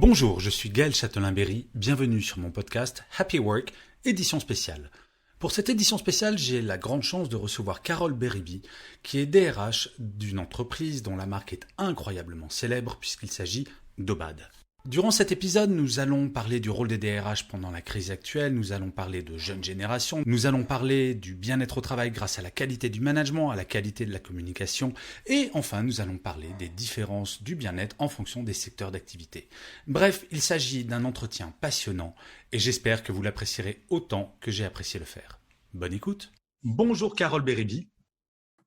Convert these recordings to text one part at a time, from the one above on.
Bonjour, je suis Gaël Châtelain-Berry, bienvenue sur mon podcast Happy Work, édition spéciale. Pour cette édition spéciale, j'ai la grande chance de recevoir Carole Beribi, qui est DRH d'une entreprise dont la marque est incroyablement célèbre puisqu'il s'agit d'Obad. Durant cet épisode, nous allons parler du rôle des DRH pendant la crise actuelle, nous allons parler de jeunes générations, nous allons parler du bien-être au travail grâce à la qualité du management, à la qualité de la communication, et enfin nous allons parler des différences du bien-être en fonction des secteurs d'activité. Bref, il s'agit d'un entretien passionnant et j'espère que vous l'apprécierez autant que j'ai apprécié le faire. Bonne écoute. Bonjour Carole Beribi.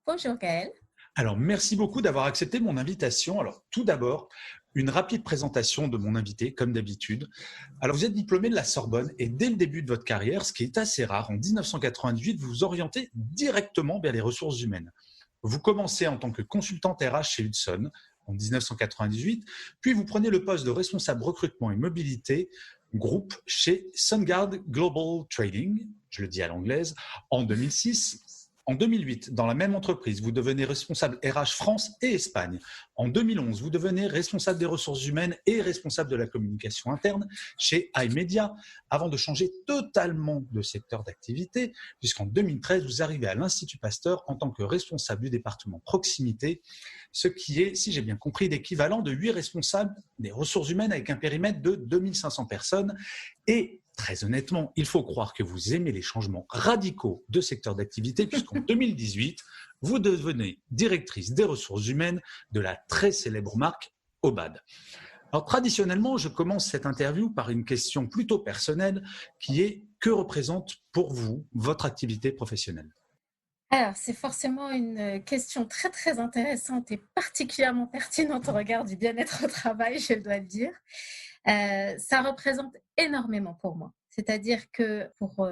Bonjour Gaël. Alors, merci beaucoup d'avoir accepté mon invitation. Alors, tout d'abord, une rapide présentation de mon invité, comme d'habitude. Alors, vous êtes diplômé de la Sorbonne et dès le début de votre carrière, ce qui est assez rare, en 1998, vous vous orientez directement vers les ressources humaines. Vous commencez en tant que consultante RH chez Hudson en 1998, puis vous prenez le poste de responsable recrutement et mobilité groupe chez SunGard Global Trading, je le dis à l'anglaise, en 2006. En 2008, dans la même entreprise, vous devenez responsable RH France et Espagne. En 2011, vous devenez responsable des ressources humaines et responsable de la communication interne chez iMedia, avant de changer totalement de secteur d'activité, puisqu'en 2013, vous arrivez à l'Institut Pasteur en tant que responsable du département proximité, ce qui est, si j'ai bien compris, l'équivalent de 8 responsables des ressources humaines avec un périmètre de 2500 personnes. Et très honnêtement, il faut croire que vous aimez les changements radicaux de secteur d'activité puisqu'en 2018, vous devenez directrice des ressources humaines de la très célèbre marque Obad. Alors traditionnellement, je commence cette interview par une question plutôt personnelle qui est: que représente pour vous votre activité professionnelle ? Alors, c'est forcément une question très très intéressante et particulièrement pertinente au regard du bien-être au travail, je dois le dire. Ça représente énormément pour moi. C'est-à-dire que pour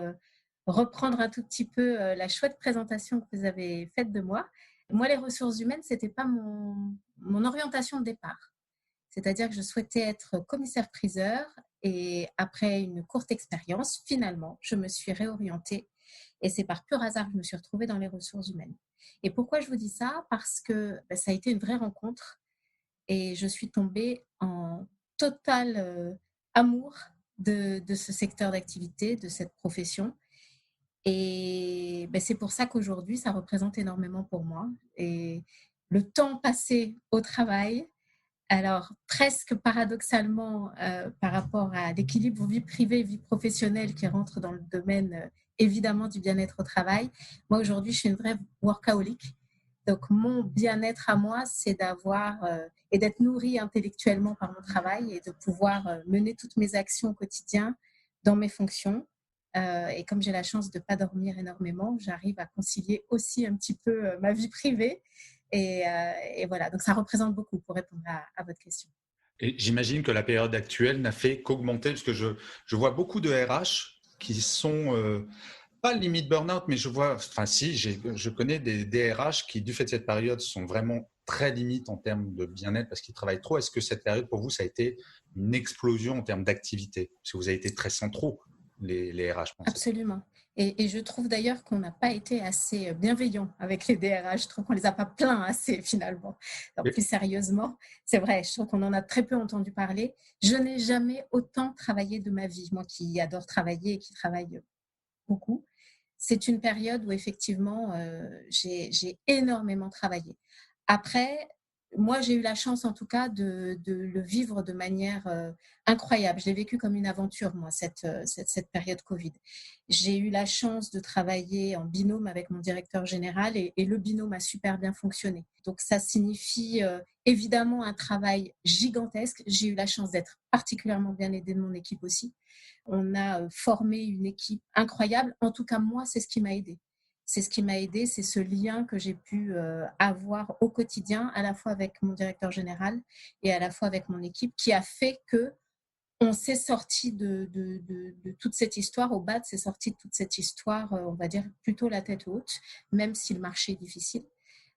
reprendre un tout petit peu la chouette présentation que vous avez faite de moi, les ressources humaines, c'était pas mon orientation de départ. C'est-à-dire que je souhaitais être commissaire-priseur et après une courte expérience, finalement, je me suis réorientée et c'est par pur hasard que je me suis retrouvée dans les ressources humaines. Et pourquoi je vous dis ça ? Parce que ça a été une vraie rencontre et je suis tombée en total amour de ce secteur d'activité, de cette profession. Et c'est pour ça qu'aujourd'hui, ça représente énormément pour moi. Et le temps passé au travail, alors presque paradoxalement par rapport à l'équilibre vie privée, vie professionnelle qui rentre dans le domaine évidemment du bien-être au travail, moi aujourd'hui, je suis une vraie workaholic. Donc, mon bien-être à moi, c'est d'avoir et d'être nourrie intellectuellement par mon travail et de pouvoir mener toutes mes actions au quotidien dans mes fonctions. Et comme j'ai la chance de ne pas dormir énormément, j'arrive à concilier aussi un petit peu ma vie privée. Et voilà, donc ça représente beaucoup pour répondre à votre question. Et j'imagine que la période actuelle n'a fait qu'augmenter, parce que je vois beaucoup de RH qui sont pas limite burn-out, mais je connais des DRH qui, du fait de cette période, sont vraiment très limites en termes de bien-être parce qu'ils travaillent trop. Est-ce que cette période, pour vous, ça a été une explosion en termes d'activité ? Parce que vous avez été très centraux, les RH, je pense. Absolument. Et je trouve d'ailleurs qu'on n'a pas été assez bienveillant avec les DRH. Je trouve qu'on ne les a pas plaints assez finalement. Donc, plus sérieusement, c'est vrai, je trouve qu'on en a très peu entendu parler. Je n'ai jamais autant travaillé de ma vie, moi qui adore travailler et qui travaille beaucoup. C'est une période où effectivement, j'ai énormément travaillé. Après, moi, j'ai eu la chance en tout cas de le vivre de manière incroyable. Je l'ai vécu comme une aventure, moi, cette période Covid. J'ai eu la chance de travailler en binôme avec mon directeur général et le binôme a super bien fonctionné. Donc, ça signifie évidemment un travail gigantesque. J'ai eu la chance d'être particulièrement bien aidée de mon équipe aussi. On a formé une équipe incroyable. En tout cas, moi, c'est ce qui m'a aidée. C'est ce qui m'a aidée, c'est ce lien que j'ai pu avoir au quotidien, à la fois avec mon directeur général et à la fois avec mon équipe, qui a fait que on s'est sorti de toute cette histoire. Obad s'est sorti de toute cette histoire, on va dire, plutôt la tête haute, même si le marché est difficile.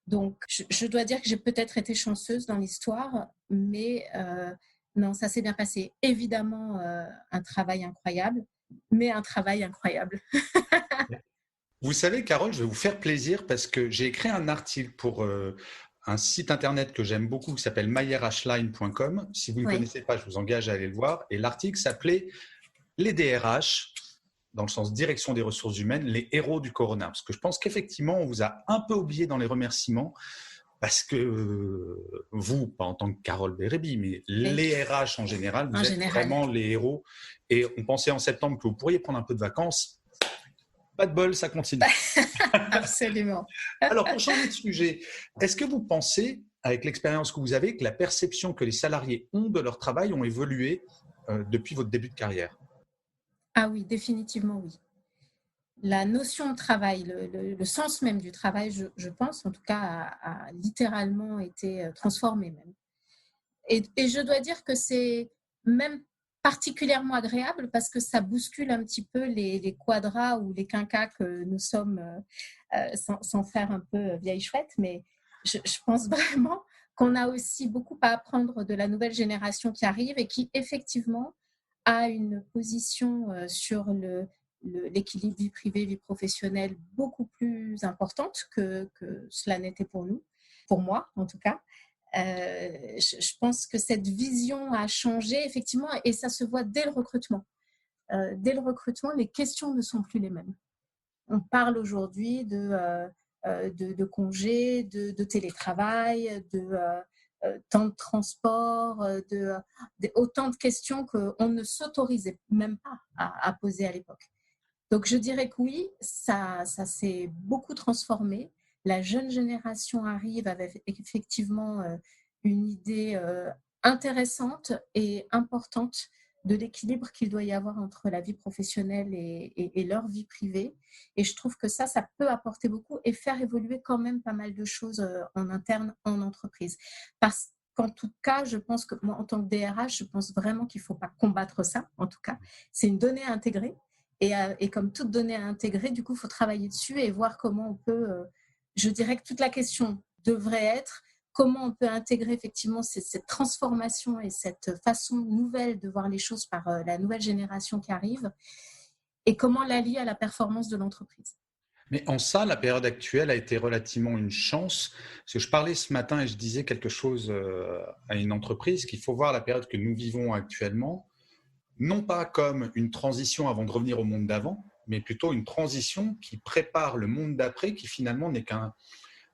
Donc, je dois dire que j'ai peut-être été chanceuse dans l'histoire, mais non, ça s'est bien passé. Évidemment, un travail incroyable, mais un travail incroyable. Vous savez, Carole, je vais vous faire plaisir parce que j'ai écrit un article pour un site internet que j'aime beaucoup qui s'appelle myrhline.com. Si vous ne Oui, connaissez pas, je vous engage à aller le voir. Et l'article s'appelait Les DRH, dans le sens direction des ressources humaines, les héros du corona. Parce que je pense qu'effectivement, on vous a un peu oublié dans les remerciements, parce que vous, pas en tant que Carole Bérébi, mais oui, les RH en général, en vous êtes général. vraiment les héros. Et on pensait en septembre que vous pourriez prendre un peu de vacances. Pas de bol, ça continue. Absolument. Alors, pour changer de sujet, est-ce que vous pensez, avec l'expérience que vous avez, que la perception que les salariés ont de leur travail ont évolué depuis votre début de carrière? Ah oui, définitivement oui. La notion de travail, le sens même du travail, je pense, en tout cas, a littéralement été transformé même. Et je dois dire que c'est même particulièrement agréable parce que ça bouscule un petit peu les quadras ou les quinquas que nous sommes, sans faire un peu vieille chouette, mais je pense vraiment qu'on a aussi beaucoup à apprendre de la nouvelle génération qui arrive et qui effectivement a une position sur l'équilibre vie privée, vie professionnelle beaucoup plus importante que cela n'était pour nous, pour moi en tout cas. Je pense que cette vision a changé effectivement et ça se voit dès le recrutement. Dès le recrutement, les questions ne sont plus les mêmes. On parle aujourd'hui de congés, de télétravail, de temps de transport, autant de questions qu'on ne s'autorisait même pas à poser à l'époque. Donc je dirais que oui, ça s'est beaucoup transformé. La jeune génération arrive avec effectivement une idée intéressante et importante de l'équilibre qu'il doit y avoir entre la vie professionnelle et leur vie privée. Et je trouve que ça peut apporter beaucoup et faire évoluer quand même pas mal de choses en interne, en entreprise. Parce qu'en tout cas, je pense que moi, en tant que DRH, je pense vraiment qu'il ne faut pas combattre ça, en tout cas. C'est une donnée à intégrer. Et comme toute donnée à intégrer, du coup, il faut travailler dessus et voir comment on peut, je dirais que toute la question devrait être comment on peut intégrer effectivement cette transformation et cette façon nouvelle de voir les choses par la nouvelle génération qui arrive et comment l'allier à la performance de l'entreprise. Mais en ça, la période actuelle a été relativement une chance. Parce que je parlais ce matin et je disais quelque chose à une entreprise qu'il faut voir la période que nous vivons actuellement, non pas comme une transition avant de revenir au monde d'avant, mais plutôt une transition qui prépare le monde d'après, qui finalement n'est qu'un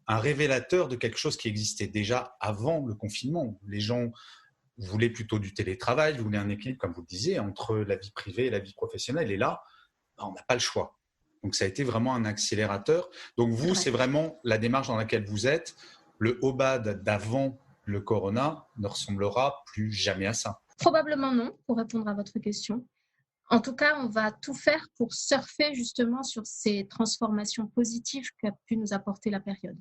révélateur de quelque chose qui existait déjà avant le confinement. Les gens voulaient plutôt du télétravail, voulaient un équilibre, comme vous le disiez, entre la vie privée et la vie professionnelle. Et là, on n'a pas le choix. Donc ça a été vraiment un accélérateur. Donc C'est vous, vrai. c'est vraiment la démarche dans laquelle vous êtes. Le OBAD d'avant le corona ne ressemblera plus jamais à ça. Probablement non, pour répondre à votre question. En tout cas, on va tout faire pour surfer justement sur ces transformations positives qu'a pu nous apporter la période.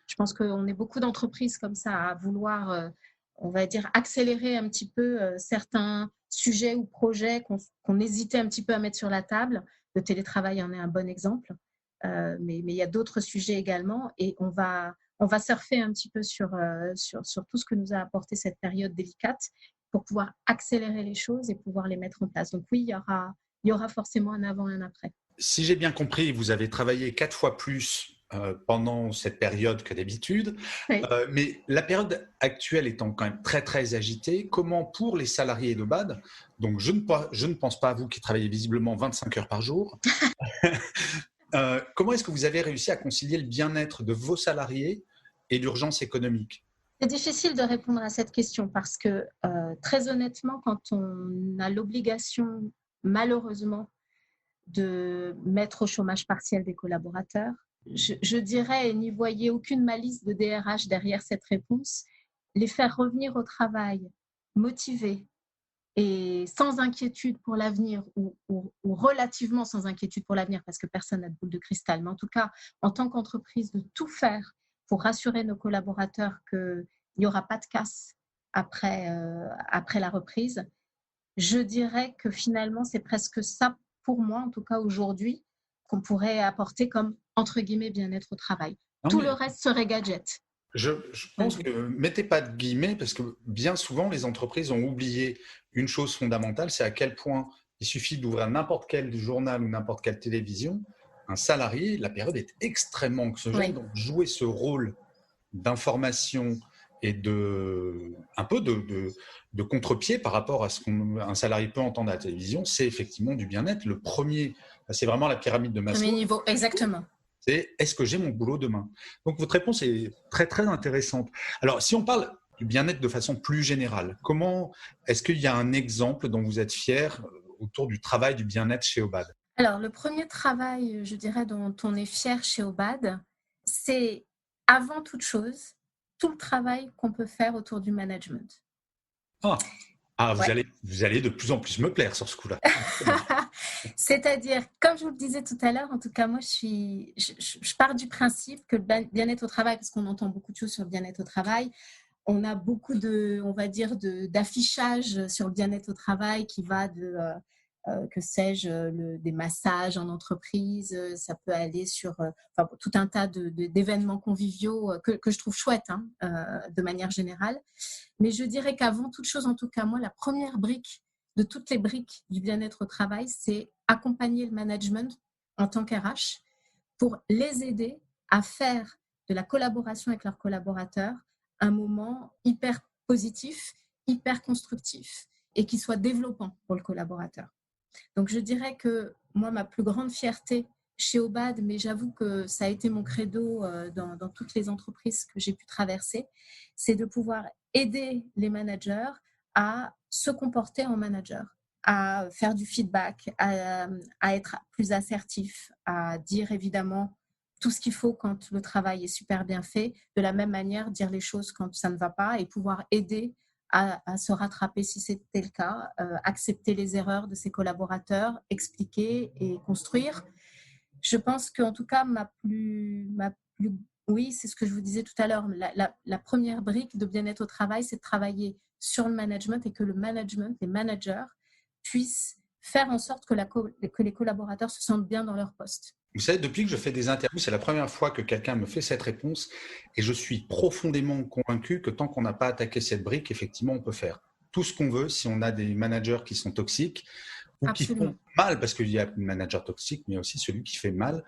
Je pense qu'on est beaucoup d'entreprises comme ça à vouloir, on va dire, accélérer un petit peu certains sujets ou projets qu'on hésitait un petit peu à mettre sur la table. Le télétravail en est un bon exemple, mais il y a d'autres sujets également et on va surfer un petit peu sur tout ce que nous a apporté cette période délicate pour pouvoir accélérer les choses et pouvoir les mettre en place. Donc oui, il y aura forcément un avant et un après. Si j'ai bien compris, vous avez travaillé 4 fois plus pendant cette période que d'habitude. Oui. Mais la période actuelle étant quand même très très agitée, comment pour les salariés de BAD, donc je ne pense pas à vous qui travaillez visiblement 25 heures par jour, comment est-ce que vous avez réussi à concilier le bien-être de vos salariés et l'urgence économique? C'est difficile de répondre à cette question parce que très honnêtement, quand on a l'obligation, malheureusement, de mettre au chômage partiel des collaborateurs, je dirais, et n'y voyez aucune malice de DRH derrière cette réponse, les faire revenir au travail motivés et sans inquiétude pour l'avenir ou relativement sans inquiétude pour l'avenir parce que personne n'a de boule de cristal, mais en tout cas, en tant qu'entreprise, de tout faire pour rassurer nos collaborateurs qu'il n'y aura pas de casse après la reprise, je dirais que finalement, c'est presque ça, pour moi, en tout cas aujourd'hui, qu'on pourrait apporter comme, entre guillemets, bien-être au travail. Non, Tout le mais reste serait gadget. je pense que mettez pas de guillemets parce que bien souvent les entreprises ont oublié une chose fondamentale, c'est à quel point il suffit d'ouvrir n'importe quel journal ou n'importe quelle télévision, un salarié, la période est extrêmement anxiogène, Oui, donc jouer ce rôle d'information et un peu de contre-pied par rapport à ce qu'un salarié peut entendre à la télévision, c'est effectivement du bien-être. Le premier, c'est vraiment la pyramide de Maslow. Premier niveau, exactement. C'est est-ce que j'ai mon boulot demain? Donc votre réponse est très très intéressante. Alors si on parle du bien-être de façon plus générale, est-ce qu'il y a un exemple dont vous êtes fier autour du travail du bien-être chez Obad? Alors, le premier travail, je dirais, dont on est fier chez Obad, c'est avant toute chose, tout le travail qu'on peut faire autour du management. Vous Ouais. allez de plus en plus me plaire sur ce coup-là. C'est-à-dire, comme je vous le disais tout à l'heure, en tout cas, moi, je pars du principe que le bien-être au travail, parce qu'on entend beaucoup de choses sur le bien-être au travail, on a beaucoup on va dire, d'affichage sur le bien-être au travail qui va que sais-je, des massages en entreprise, ça peut aller sur tout un tas d'événements conviviaux que je trouve chouettes de manière générale. Mais je dirais qu'avant toute chose, en tout cas, moi, la première brique de toutes les briques du bien-être au travail, c'est accompagner le management en tant qu'RH pour les aider à faire de la collaboration avec leurs collaborateurs un moment hyper positif, hyper constructif et qui soit développant pour le collaborateur. Donc, je dirais que moi, ma plus grande fierté chez Obad, mais j'avoue que ça a été mon credo dans toutes les entreprises que j'ai pu traverser, c'est de pouvoir aider les managers à se comporter en manager, à faire du feedback, à être plus assertif, à dire évidemment tout ce qu'il faut quand le travail est super bien fait, de la même manière dire les choses quand ça ne va pas et pouvoir aider à se rattraper si c'était le cas, accepter les erreurs de ses collaborateurs, expliquer et construire. Je pense qu'en tout cas, oui, c'est ce que je vous disais tout à l'heure, la première brique de bien-être au travail, c'est de travailler sur le management et que le management, les managers, puissent faire en sorte que les collaborateurs se sentent bien dans leur poste. Vous savez, depuis que je fais des interviews, c'est la première fois que quelqu'un me fait cette réponse et je suis profondément convaincu que tant qu'on n'a pas attaqué cette brique, effectivement, on peut faire tout ce qu'on veut si on a des managers qui sont toxiques ou qui font Absolument. mal, parce qu'il y a le manager toxique, mais aussi celui qui fait mal.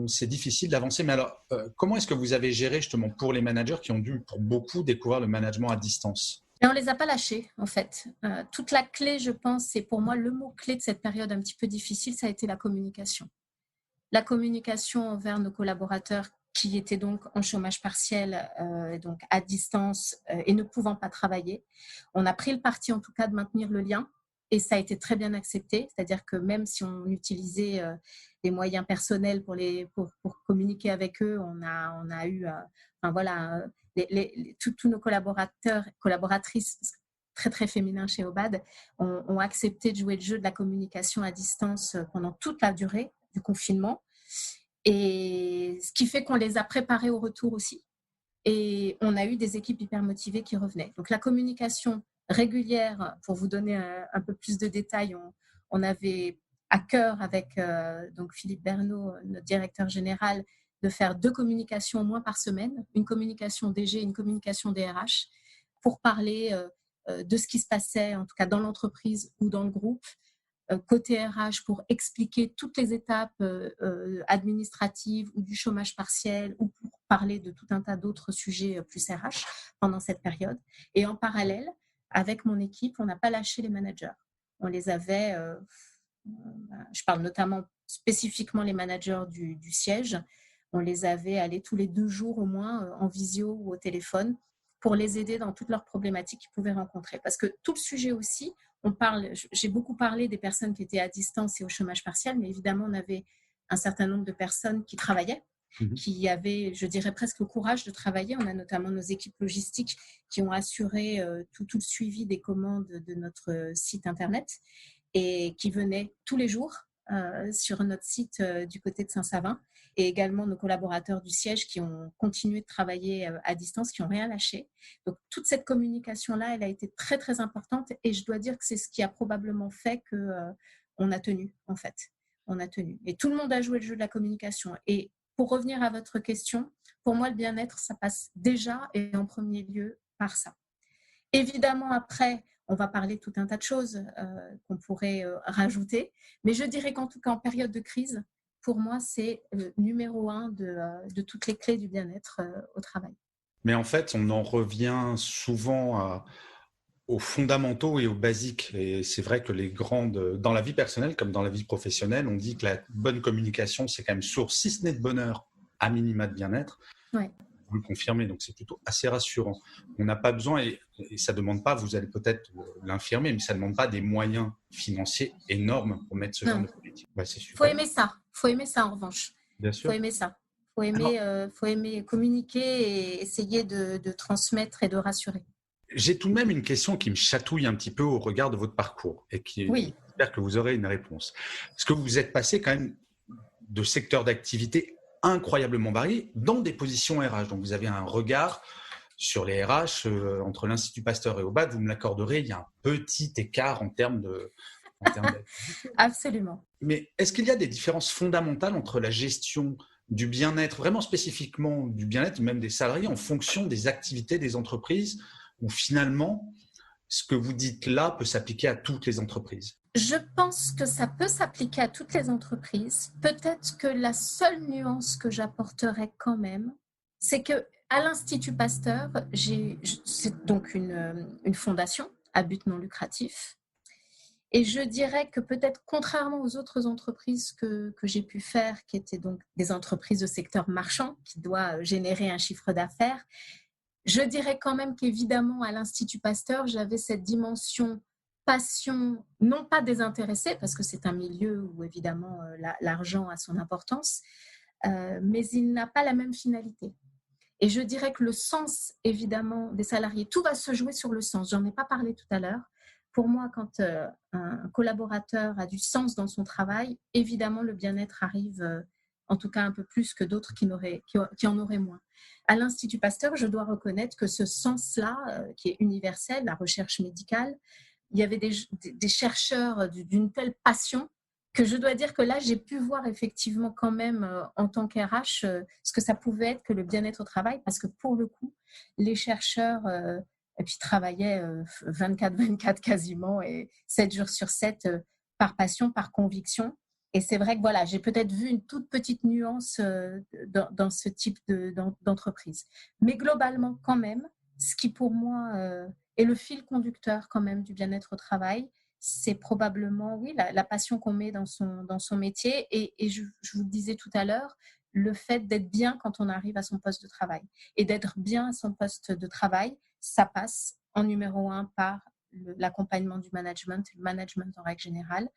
C'est difficile d'avancer. Mais alors, comment est-ce que vous avez géré justement pour les managers qui ont dû, pour beaucoup, découvrir le management à distance? Et on ne les a pas lâchés, en fait. Toute la clé, je pense, c'est pour moi le mot-clé de cette période un petit peu difficile, ça a été la communication. La communication envers nos collaborateurs qui étaient donc en chômage partiel, donc à distance et ne pouvant pas travailler. On a pris le parti en tout cas de maintenir le lien et ça a été très bien accepté. C'est-à-dire que même si on utilisait des moyens personnels pour communiquer avec eux, on a eu, voilà, tous nos collaborateurs, collaboratrices, très très féminins chez Obad, ont accepté de jouer le jeu de la communication à distance pendant toute la durée du confinement. Et ce qui fait qu'on les a préparés au retour aussi. Et on a eu des équipes hyper motivées qui revenaient. Donc la communication régulière, pour vous donner un peu plus de détails, on avait à cœur avec donc Philippe Bernot, notre directeur général, de faire 2 communications au moins par semaine, une communication DG, une communication DRH, pour parler de ce qui se passait, en tout cas dans l'entreprise ou dans le groupe, côté RH pour expliquer toutes les étapes administratives ou du chômage partiel ou pour parler de tout un tas d'autres sujets plus RH pendant cette période. Et en parallèle, avec mon équipe, on n'a pas lâché les managers. On les avait, je parle notamment spécifiquement les managers du siège, on les avait allés tous les 2 jours au moins en visio ou au téléphone pour les aider dans toutes leurs problématiques qu'ils pouvaient rencontrer. Parce que tout le sujet aussi, j'ai beaucoup parlé des personnes qui étaient à distance et au chômage partiel, mais évidemment, on avait un certain nombre de personnes qui travaillaient, qui avaient, je dirais, presque le courage de travailler. On a notamment nos équipes logistiques qui ont assuré tout le suivi des commandes de notre site Internet et qui venaient tous les jours sur notre site du côté de Saint-Savin, et également nos collaborateurs du siège qui ont continué de travailler à distance, qui n'ont rien lâché. Donc, toute cette communication-là, elle a été très, très importante et je dois dire que c'est ce qui a probablement fait qu'on a tenu, en fait. On a tenu. Et tout le monde a joué le jeu de la communication. Et pour revenir à votre question, pour moi, le bien-être, ça passe déjà et en premier lieu par ça. Évidemment, après, on va parler de tout un tas de choses qu'on pourrait rajouter, mais je dirais qu'en tout cas, en période de crise, pour moi, c'est le numéro un de toutes les clés du bien-être au travail. Mais en fait, on en revient souvent aux fondamentaux et aux basiques. Et c'est vrai que dans la vie personnelle comme dans la vie professionnelle, on dit que la bonne communication, c'est quand même source, si ce n'est de bonheur, à minima de bien-être. Ouais. Vous le confirmez, donc c'est plutôt assez rassurant. On n'a pas besoin, et ça ne demande pas, vous allez peut-être l'infirmer, mais ça ne demande pas des moyens financiers énormes pour mettre ce genre Non. de politique. Bah, c'est Faut super. aimer ça. Faut aimer ça en revanche. Bien Faut sûr. aimer ça. Alors, Faut aimer communiquer et essayer de transmettre et de rassurer. j'ai tout de même une question qui me chatouille un petit peu au regard de votre parcours et Oui. j'espère que vous aurez une réponse. Parce que vous êtes passé quand même de secteurs d'activité incroyablement variés dans des positions RH. Donc, vous avez un regard sur les RH entre l'Institut Pasteur et Aubade. Vous me l'accorderez, il y a un petit écart en termes d'activité. Absolument. Mais est-ce qu'il y a des différences fondamentales entre la gestion du bien-être, vraiment spécifiquement du bien-être, même des salariés, en fonction des activités des entreprises, où finalement, ce que vous dites là peut s'appliquer à toutes les entreprises? Je pense que ça peut s'appliquer à toutes les entreprises. Peut-être que la seule nuance que j'apporterais quand même, c'est que à l'Institut Pasteur, c'est donc une fondation à but non lucratif. Et je dirais que peut-être contrairement aux autres entreprises que j'ai pu faire, qui étaient donc des entreprises de secteur marchand, qui doivent générer un chiffre d'affaires, je dirais quand même qu'évidemment, à l'Institut Pasteur, j'avais cette dimension passion, non pas désintéressée, parce que c'est un milieu où évidemment l'argent a son importance, mais il n'a pas la même finalité. Et je dirais que le sens, évidemment, des salariés, tout va se jouer sur le sens. J'en ai pas parlé tout à l'heure. Pour moi, quand un collaborateur a du sens dans son travail, évidemment, le bien-être arrive, en tout cas un peu plus que d'autres qui en auraient moins. À l'Institut Pasteur, je dois reconnaître que ce sens-là, qui est universel, la recherche médicale, il y avait des chercheurs d'une telle passion que je dois dire que là, j'ai pu voir effectivement quand même en tant qu'RH ce que ça pouvait être que le bien-être au travail, parce que pour le coup, les chercheurs et puis travaillaient 24/24 quasiment et 7 jours sur 7 par passion, par conviction. Et c'est vrai que voilà, j'ai peut-être vu une toute petite nuance dans ce type d'entreprise. Mais globalement, quand même, ce qui pour moi est le fil conducteur quand même du bien-être au travail, c'est probablement, oui, la passion qu'on met dans son métier. Et je vous le disais tout à l'heure, le fait d'être bien quand on arrive à son poste de travail. Et d'être bien à son poste de travail, ça passe en numéro un par l'accompagnement du management, le management en règle générale,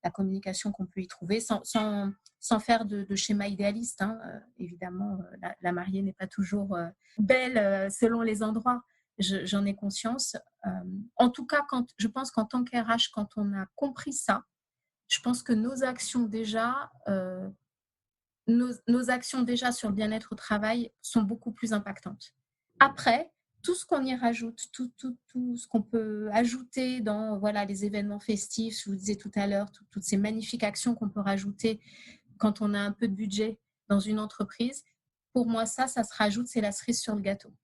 la communication qu'on peut y trouver, sans faire de schéma idéaliste. Hein. Évidemment, la mariée n'est pas toujours belle selon les endroits. J'en ai conscience. En tout cas, je pense qu'en tant qu'RH, quand on a compris ça, je pense que nos actions déjà sur le bien-être au travail sont beaucoup plus impactantes. Après, tout ce qu'on y rajoute, tout ce qu'on peut ajouter dans voilà, les événements festifs, je vous disais tout à l'heure, toutes ces magnifiques actions qu'on peut rajouter quand on a un peu de budget dans une entreprise, pour moi, ça se rajoute, c'est la cerise sur le gâteau.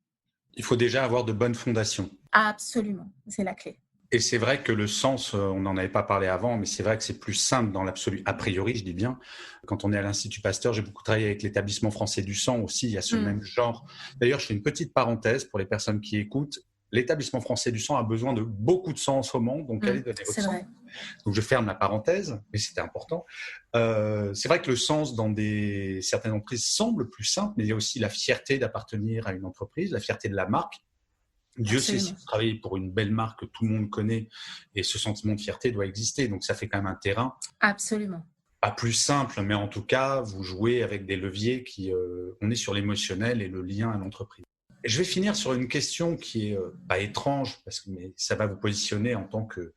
Il faut déjà avoir de bonnes fondations. Absolument, c'est la clé. Et c'est vrai que le sens, on n'en avait pas parlé avant, mais c'est vrai que c'est plus simple dans l'absolu, a priori, je dis bien. Quand on est à l'Institut Pasteur, j'ai beaucoup travaillé avec l'Établissement français du sang aussi, il y a ce même genre. D'ailleurs, je fais une petite parenthèse pour les personnes qui écoutent. L'Établissement français du sang a besoin de beaucoup de sang en ce moment, donc allez donner votre sang. Donc je ferme la parenthèse, mais c'était important. C'est vrai que le sens dans certaines entreprises semble plus simple, mais il y a aussi la fierté d'appartenir à une entreprise, la fierté de la marque. Dieu sait si vous travaillez pour une belle marque que tout le monde connaît et ce sentiment de fierté doit exister. Donc, ça fait quand même un terrain. Absolument. Pas plus simple, mais en tout cas, vous jouez avec des leviers on est sur l'émotionnel et le lien à l'entreprise. Et je vais finir sur une question qui est pas étrange, mais ça va vous positionner en tant que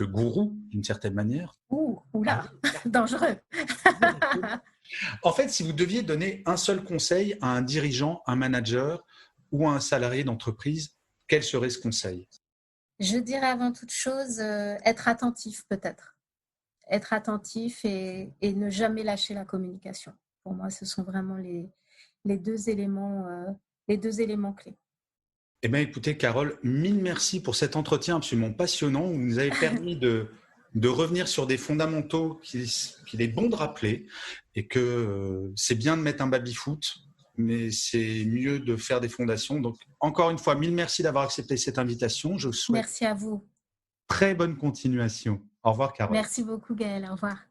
gourou, d'une certaine manière. Oula, dangereux. En fait, si vous deviez donner un seul conseil à un dirigeant, un manager ou à un salarié d'entreprise, quel serait ce conseil? Je dirais avant toute chose, être attentif peut-être. Être attentif et ne jamais lâcher la communication. Pour moi, ce sont vraiment les deux éléments clés. Eh bien, écoutez, Carole, mille merci pour cet entretien absolument passionnant. Vous nous avez permis de de revenir sur des fondamentaux qu'il est bon de rappeler et que c'est bien de mettre un baby-foot, mais c'est mieux de faire des fondations. Donc, encore une fois, mille merci d'avoir accepté cette invitation. Je vous souhaite Merci à vous. très bonne continuation. Au revoir, Carole. Merci beaucoup, Gaëlle. Au revoir.